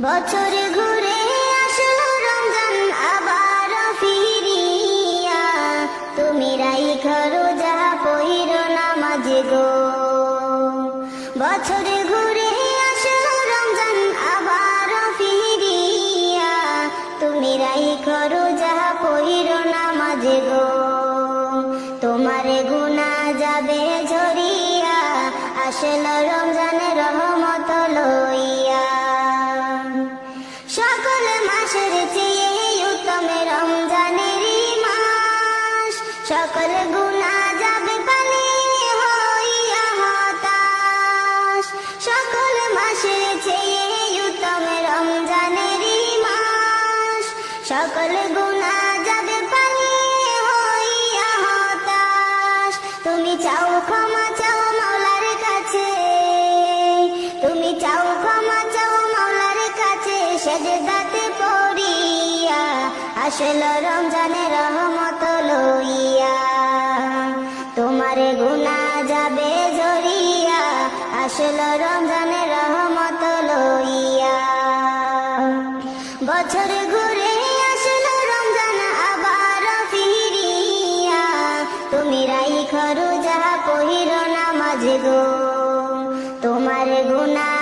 বছর ঘুরে আসলো রমজান আবার ফিরিয়া, তুমি রাইখো রোজা পইরো নামাজ গো। বছর ঘুরে আসলো রমজান আবার ফিরিয়া, তুমি রাইখো রোজা পইরো নামাজ গো। তোমার গুনাহ যাবে ঝরিয়া, আসলো রমজানের রহমত লইয়া। সকল মাসের চেয়ে উত্তম রমজানেরই মাস, সকল গুনাহ যাবে পানি হইয়া হতাশ। সকল মাসের চেয়ে উত্তম রমজানেরই মাস, সকল গুনাহ যাবে পানি হইয়া হতাশ। তুমি চাও ক্ষমা চাও মাওলার কাছে, তুমি চাও ক্ষমা চাও মাওলার কাছে, সেজদাতে পড়িয়া, আসলো রমজানের রহমত লইয়া। তোমার গুনাহ যাবে ঝরিয়া, আসলো রমজানের রহমত লইয়া। বছর ঘুরে আসলো রমজান আবার ফিরিয়া, তুমি রাইখো রোজা পইরো নামাজ গো। তোমার গুনাহ